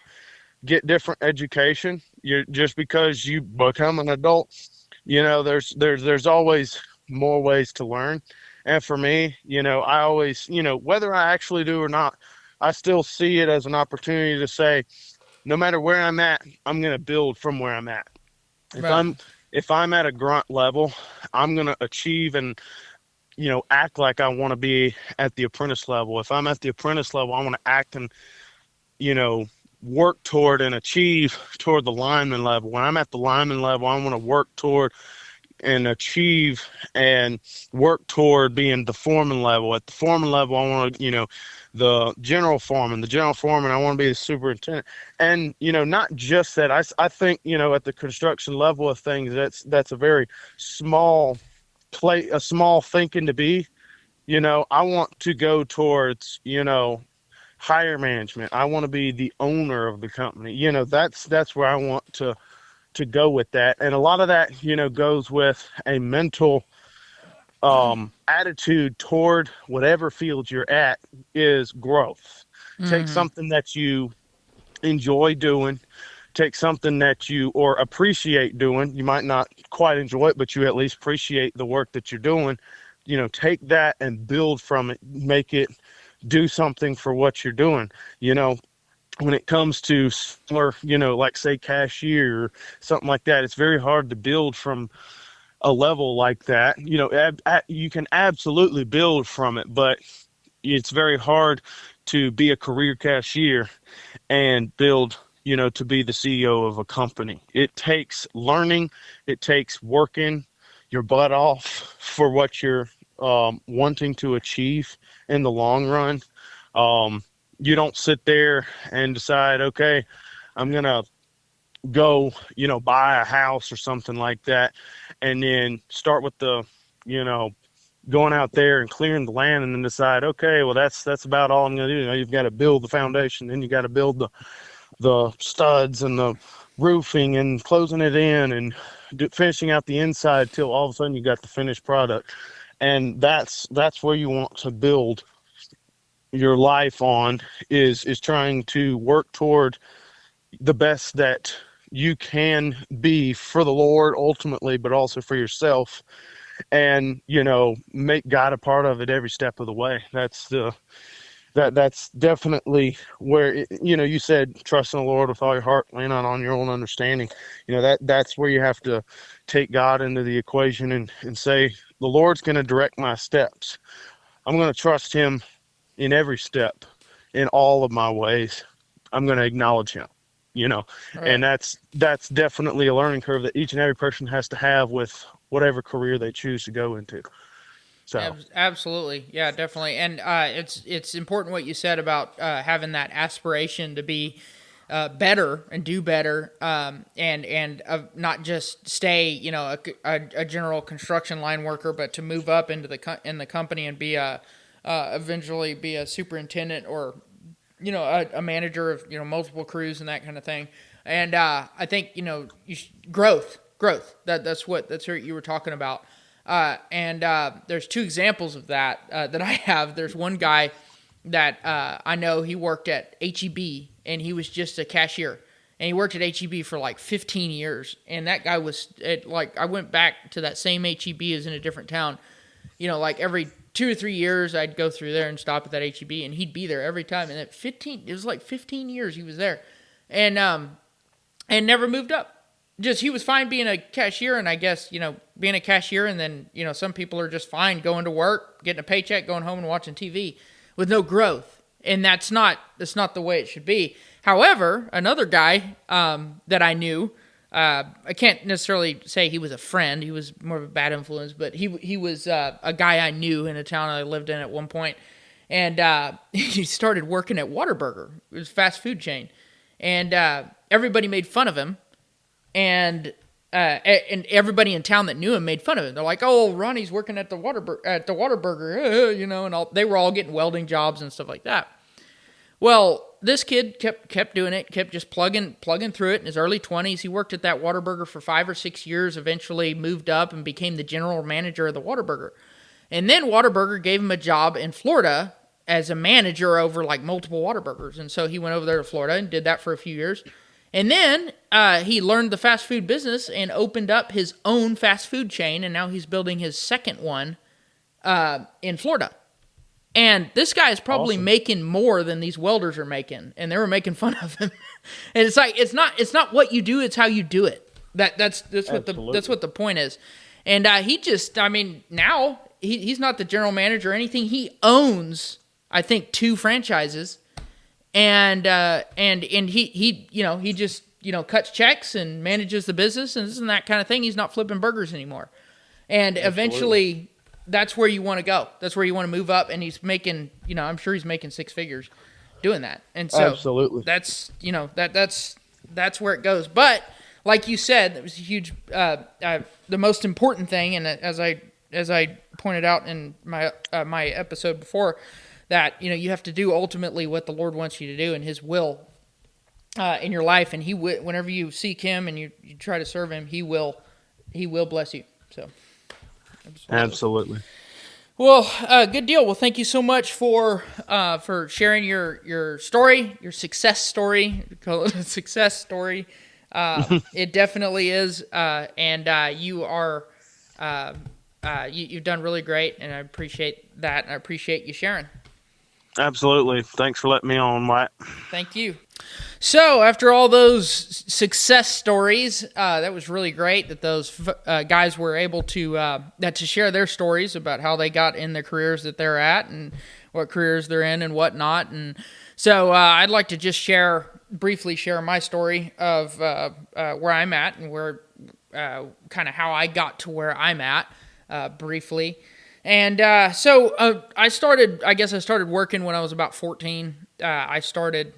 get different education. You're just because you become an adult, there's always more ways to learn. And for me, I always, whether I actually do or not, I still see it as an opportunity to say, no matter where I'm at, I'm going to build from where I'm at. If Right. I'm if I'm at a grunt level, I'm going to achieve and, act like I want to be at the apprentice level. If I'm at the apprentice level, I want to act and, you know, work toward and achieve toward the lineman level. When I'm at the lineman level, I want to work toward and achieve and work toward being the foreman level. At the foreman level, I want to, the general foreman. The general foreman, I want to be the superintendent. And, not just that. I think, at the construction level of things, that's a very small a small thinking to be. I want to go towards, higher management. I want to be the owner of the company. That's where I want to go with that. And a lot of that, goes with a mental attitude toward whatever field you're at is growth. Take Hmm. something that you enjoy doing, take something that you or appreciate doing. You might not quite enjoy it, but you at least appreciate the work that you're doing. Take that and build from it, make it do something for what you're doing. When it comes to similar, like say cashier or something like that, it's very hard to build from a level like that. You can absolutely build from it, but it's very hard to be a career cashier and build, to be the CEO of a company. It takes learning, it takes working your butt off for what you're wanting to achieve in the long run. Um, you don't sit there and decide, okay, I'm going to go, buy a house or something like that, and then start with the, you know, going out there and clearing the land and then decide, okay, well, that's about all I'm going to do. You've got to build the foundation, then you got to build the studs and the roofing and closing it in and finishing out the inside till all of a sudden you got the finished product. And that's where you want to build your life on, is trying to work toward the best that you can be for the Lord ultimately, but also for yourself, and make God a part of it every step of the way. That's definitely where you said trust in the Lord with all your heart, lean not on your own understanding. That's where you have to take God into the equation and say, the Lord's going to direct my steps. I'm going to trust him in every step, in all of my ways. I'm going to acknowledge him, and Right. that's definitely a learning curve that each and every person has to have with whatever career they choose to go into. So, Absolutely, yeah, definitely, and it's important what you said about having that aspiration to be better and do better, and not just stay, a general construction line worker, but to move up into in the company and be a eventually be a superintendent or a manager of multiple crews and that kind of thing. And I think growth. That's what you were talking about. And there's two examples of that that I have. There's one guy that I know. He worked at HEB and he was just a cashier. And he worked at HEB for like 15 years. And that guy was I went back to that same HEB as in a different town. Like every 2 or 3 years, I'd go through there and stop at that HEB, and he'd be there every time. And it was like 15 years he was there, and never moved up. Just he was fine being a cashier, and I guess being a cashier, and then some people are just fine going to work, getting a paycheck, going home and watching TV with no growth, and that's not the way it should be. However, another guy that I knew. I can't necessarily say he was a friend. He was more of a bad influence, but he was a guy I knew in a town I lived in at one point, and he started working at Whataburger. It was a fast food chain, and everybody made fun of him, and everybody in town that knew him made fun of him. They're like, "Oh, Ronnie's working at the Whataburger," you know, and they were all getting welding jobs and stuff like that. Well, this kid kept doing it, kept just plugging through it in his early 20s. He worked at that Whataburger for 5 or 6 years, eventually moved up and became the general manager of the Whataburger. And then Whataburger gave him a job in Florida as a manager over like multiple Whataburgers. And so he went over there to Florida and did that for a few years. And then he learned the fast food business and opened up his own fast food chain, and now he's building his second one in Florida. And this guy is probably making more than these welders are making, and they were making fun of him. And it's like it's not what you do, it's how you do it. That's what the point is. And now he's not the general manager or anything. He owns, I think, 2 franchises, and he just cuts checks and manages the business and this and that kind of thing. He's not flipping burgers anymore. And eventually, that's where you want to go. That's where you want to move up. And he's making, I'm sure he's making 6 figures doing that. And so absolutely, that's that's where it goes. But like you said, that was a huge, the most important thing. And as I pointed out in my episode before, that you have to do ultimately what the Lord wants you to do and His will in your life. And whenever you seek Him and you try to serve Him, He will bless you. So. Absolutely. Well, good deal. Well, thank you so much for sharing your story, your success story. Call it a success story. It definitely is, and you are you've done really great, and I appreciate that. And I appreciate you sharing. Absolutely. Thanks for letting me on, Wyatt. Thank you. So after all those success stories, that was really great that those guys were able to share their stories about how they got in the careers that they're at and what careers they're in and whatnot. And so I'd like to just briefly share my story of where I'm at and where kind of how I got to where I'm at briefly. And so I started working when I was about 14. I started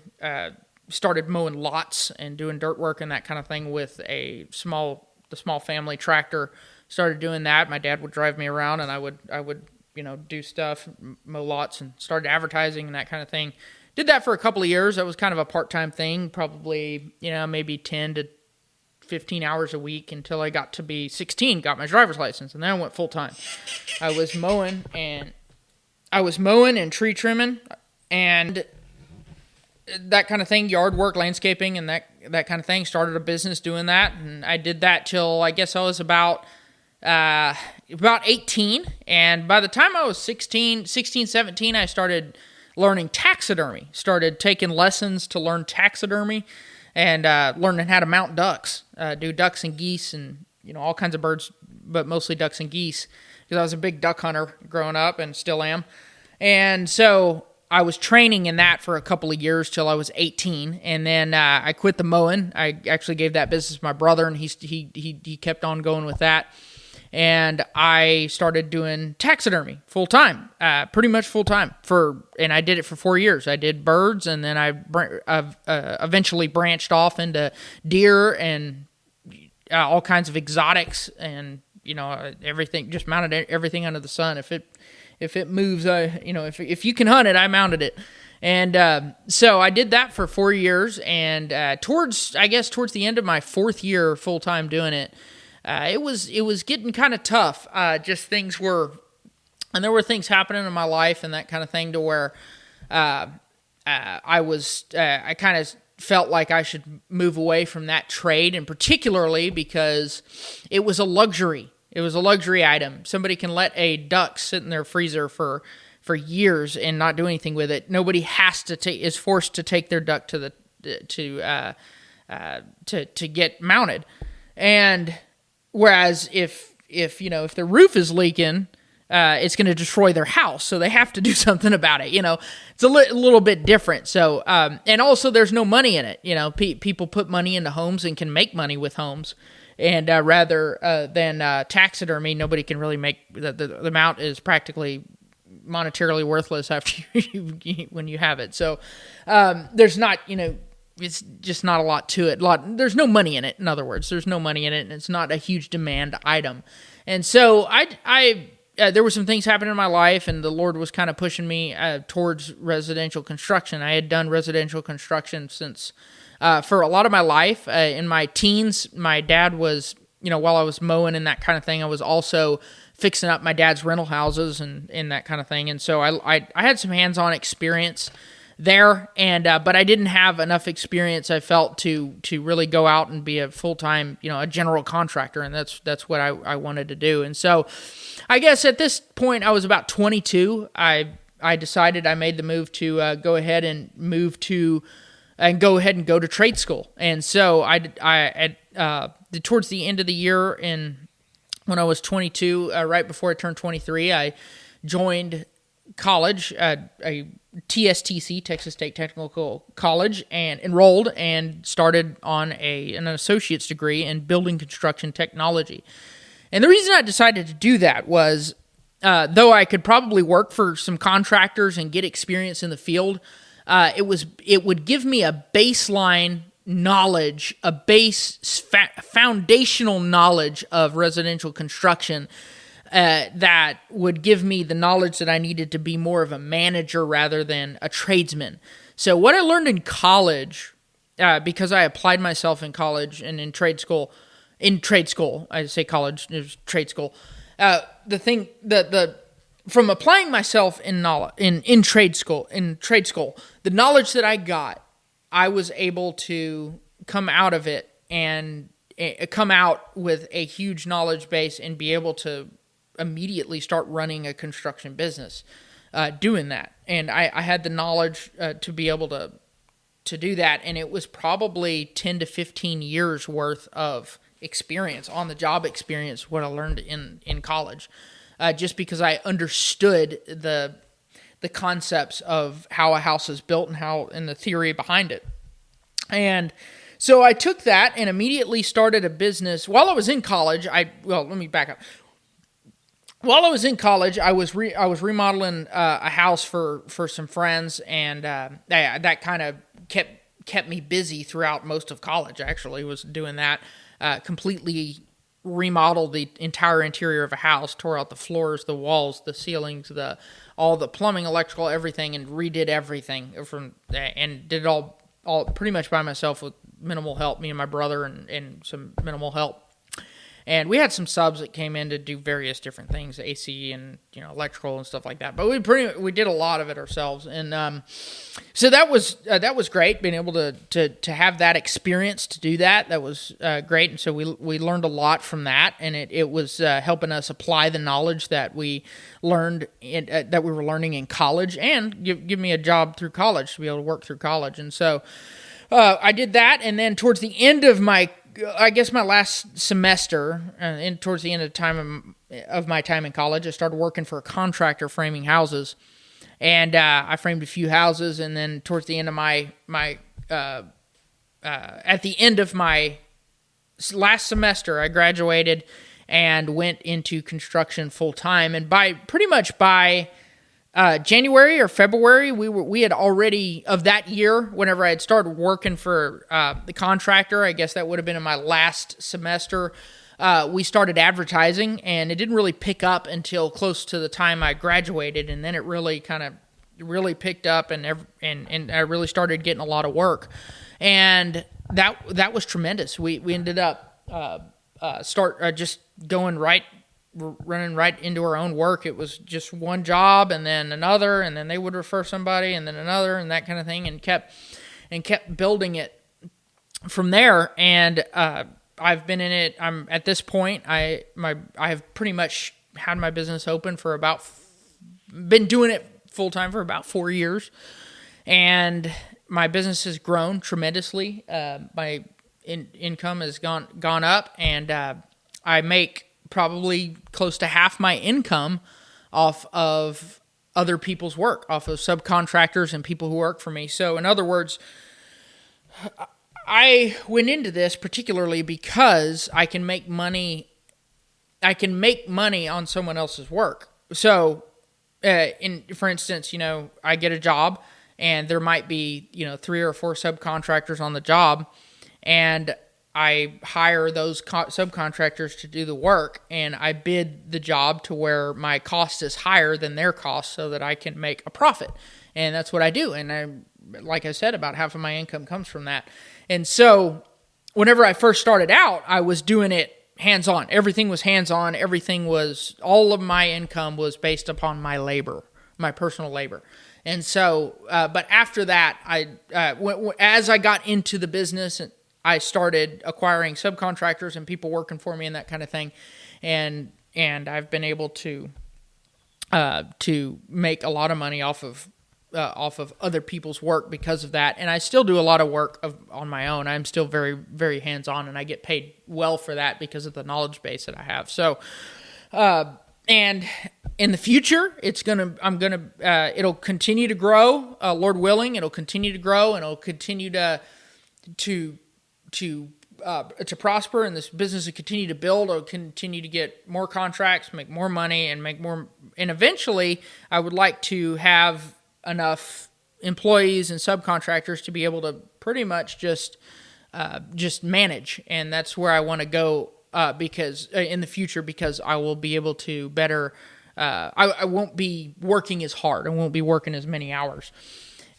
mowing lots and doing dirt work and that kind of thing with the small family tractor. Started doing that. My dad would drive me around, and I would do stuff, mow lots, and started advertising and that kind of thing. Did that for a couple of years. That was kind of a part-time thing, probably maybe 10 to 15 hours a week until I got to be 16, got my driver's license, and then I went full-time. I was mowing and tree trimming and that kind of thing, yard work, landscaping, and that kind of thing. Started a business doing that, and I did that till I guess I was about 18. And by the time I was 16, 17, I started learning taxidermy. Started taking lessons to learn taxidermy and learning how to mount ducks, do ducks and geese and all kinds of birds, but mostly ducks and geese because I was a big duck hunter growing up and still am. And so I was training in that for a couple of years till I was 18, and then I quit the mowing. I actually gave that business to my brother, and he kept on going with that. And I started doing taxidermy full time, pretty much full time and I did it for 4 years. I did birds, and then I eventually branched off into deer and all kinds of exotics, and everything. Just mounted everything under the sun. If it moves, if you can hunt it, I mounted it. And so I did that for 4 years, and towards the end of my 4th year full time doing it, it was getting kind of tough. And there were things happening in my life and that kind of thing to where I kind of felt like I should move away from that trade, and particularly because it was a luxury. It was a luxury item. Somebody can let a duck sit in their freezer for years and not do anything with it. Nobody is forced to take their duck to get mounted. And whereas if the roof is leaking, it's going to destroy their house, so they have to do something about it. It's a little bit different. So and also there's no money in it. People put money into homes and can make money with homes. And rather than taxidermy, nobody can really make the mount is practically monetarily worthless after when you have it. So there's not it's just not a lot to it. There's no money in it. In other words, there's no money in it, and it's not a huge demand item. And so there were some things happening in my life, and the Lord was kind of pushing me towards residential construction. I had done residential construction since for a lot of my life. In my teens, my dad was, while I was mowing and that kind of thing, I was also fixing up my dad's rental houses and that kind of thing. And so I had some hands-on experience there, and but I didn't have enough experience, I felt, to really go out and be a full-time, a general contractor, and that's what I wanted to do. And so I guess at this point I was about 22. I decided, I made the move to go ahead and go to trade school. And so towards the end of the year, when I was 22, right before I turned 23, I joined college, a TSTC, Texas State Technical College, and enrolled and started on an associate's degree in building construction technology. And the reason I decided to do that was, though I could probably work for some contractors and get experience in the field, it would give me a baseline knowledge, foundational knowledge of residential construction that would give me the knowledge that I needed to be more of a manager rather than a tradesman. So what I learned in college, because I applied myself in college and in trade school, I say college, it was trade school. From applying myself in trade school, the knowledge that I got, I was able to come out of it and come out with a huge knowledge base and be able to immediately start running a construction business, doing that. And I had the knowledge to be able to do that, and it was probably 10 to 15 years worth of experience, on-the-job experience, what I learned in college, just because I understood the concepts of how a house is built and the theory behind it. And so I took that and immediately started a business. While I was in college, let me back up. While I was in college, I was remodeling a house for some friends, and that kind of kept me busy throughout most of college. I actually was doing that, completely remodeled the entire interior of a house, tore out the floors, the walls, the ceilings, all the plumbing, electrical, everything, and redid everything and did it all pretty much by myself with minimal help, me and my brother and some minimal help. And we had some subs that came in to do various different things, AC and electrical and stuff like that. But we did a lot of it ourselves, and so that was great, being able to have that experience to do that. That was great, and so we learned a lot from that, and it was helping us apply the knowledge that we learned that we were learning in college, and give me a job through college to be able to work through college. And so I did that, and then towards the end of my last semester, and towards the end of my time in college, I started working for a contractor framing houses, and I framed a few houses. And then towards the end of at the end of my last semester, I graduated and went into construction full time. And by January or February, we had already, of that year, whenever I had started working for the contractor, I guess that would have been in my last semester, we started advertising, and it didn't really pick up until close to the time I graduated, and then it really picked up, and I really started getting a lot of work, and that was tremendous. We ended up just running right into our own work. It was just one job and then another, and then they would refer somebody and then another and that kind of thing, and kept building it from there. And I've been in it. I'm at this point. I have pretty much had my business open for been doing it full time for about 4 years, and my business has grown tremendously. My income has gone up, and I make probably close to half my income off of other people's work, off of subcontractors and people who work for me. So in other words, I went into this particularly because I can make money on someone else's work. So for instance, I get a job and there might be, 3 or 4 subcontractors on the job, and I hire those subcontractors to do the work, and I bid the job to where my cost is higher than their cost so that I can make a profit. And that's what I do. And like I said, about half of my income comes from that. And so whenever I first started out, I was doing it hands-on. Everything was hands-on. All of my income was based upon my labor, my personal labor. And so, but after that, as I got into the business, I started acquiring subcontractors and people working for me and that kind of thing. And I've been able to make a lot of money off of other people's work because of that. And I still do a lot of work on my own. I'm still very, very hands-on, and I get paid well for that because of the knowledge base that I have. So, and in the future, it'll continue to grow. Lord willing, it'll continue to grow, and it'll continue to prosper, and this business will continue to build. It'll continue to get more contracts, make more money, and make more. And eventually, I would like to have enough employees and subcontractors to be able to pretty much just manage, and that's where I want to go because in the future, because I will be able to better. I won't be working as hard. I won't be working as many hours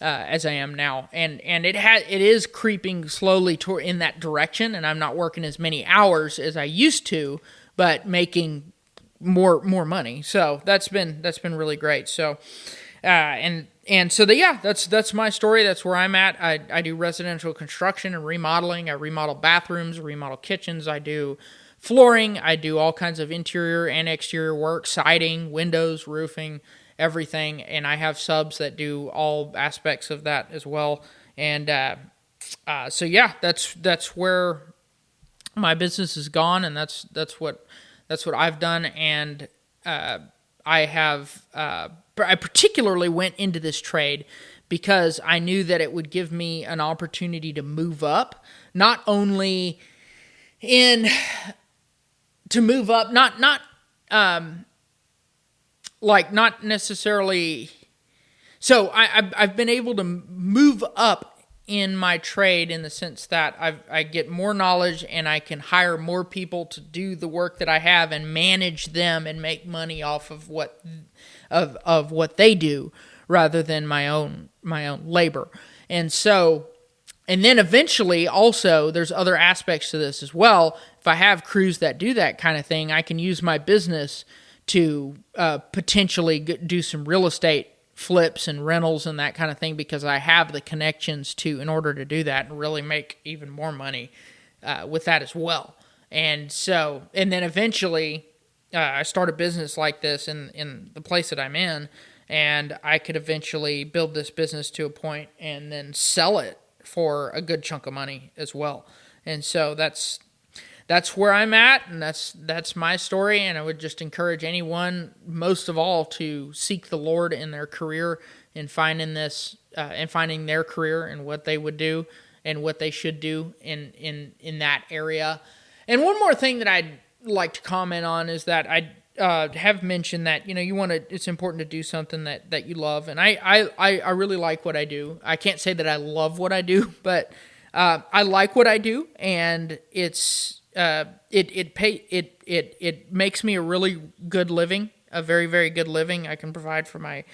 as I am now, and it is creeping slowly in that direction, and I'm not working as many hours as I used to, but making more money. So that's been really great. So. That's my story. That's where I'm at. I do residential construction and remodeling. I remodel bathrooms, remodel kitchens. I do flooring. I do all kinds of interior and exterior work, siding, windows, roofing, everything. And I have subs that do all aspects of that as well. And that's where my business has gone, and that's what I've done. And I particularly went into this trade because I knew that it would give me an opportunity to move up, not necessarily. So I've been able to move up in my trade in the sense that I get more knowledge, and I can hire more people to do the work that I have and manage them and make money off of what they do rather than my own labor. And then eventually also there's other aspects to this as well. If I have crews that do that kind of thing, I can use my business to potentially do some real estate flips and rentals and that kind of thing, because I have the connections in order to do that and really make even more money with that as well. And then eventually I start a business like this in the place that I'm in, and I could eventually build this business to a point and then sell it for a good chunk of money as well. And so that's where I'm at, and that's my story. And I would just encourage anyone, most of all, to seek the Lord in their career and finding their career and what they would do and what they should do in that area. And one more thing that I'd like to comment on is that I have mentioned that it's important to do something that you love, and I really like what I do. I can't say that I love what I do, but I like what I do, and it makes me a really good living, a very, very good living. I can provide for my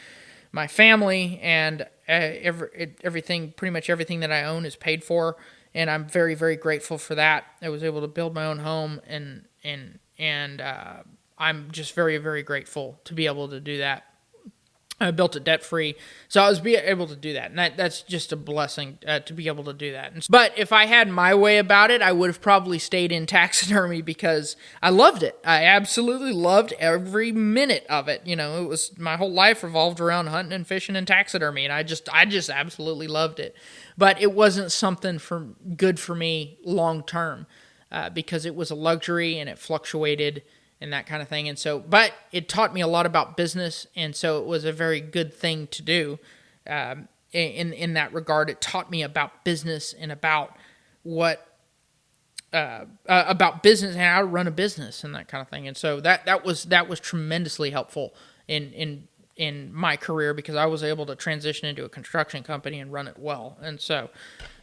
family, and everything, pretty much everything that I own is paid for, and I'm very, very grateful for that. I was able to build my own home, and I'm just very, very grateful to be able to do that. I built it debt-free, so I was able to do that, and that's just a blessing to be able to do that. But if I had my way about it, I would have probably stayed in taxidermy because I loved it. I absolutely loved every minute of it. It was my whole life revolved around hunting and fishing and taxidermy, and I just absolutely loved it. But it wasn't something good for me long term because it was a luxury and it fluctuated and that kind of thing. And so, but it taught me a lot about business, and so it was a very good thing to do. In that regard, it taught me about business and about about business and how to run a business and that kind of thing. And so that was tremendously helpful in in my career because I was able to transition into a construction company and run it well. And so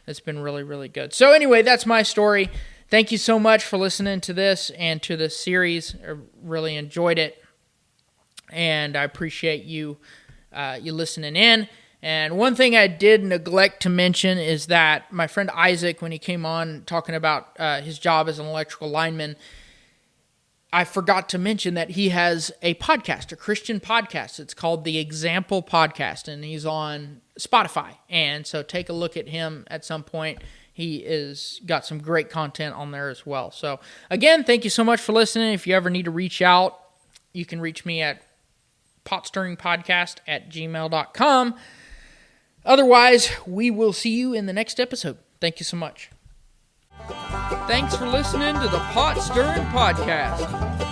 it's been really, really good. So anyway, that's my story. Thank you so much for listening to this and to this series. I really enjoyed it. And I appreciate you listening in. And one thing I did neglect to mention is that my friend Isaac, when he came on talking about his job as an electrical lineman, I forgot to mention that he has a podcast, a Christian podcast. It's called The Example Podcast, and he's on Spotify. And so take a look at him at some point. He is got some great content on there as well. So again, thank you so much for listening. If you ever need to reach out, you can reach me at potstirringpodcast@gmail.com. Otherwise, we will see you in the next episode. Thank you so much. Thanks for listening to the Pot Stirring Podcast.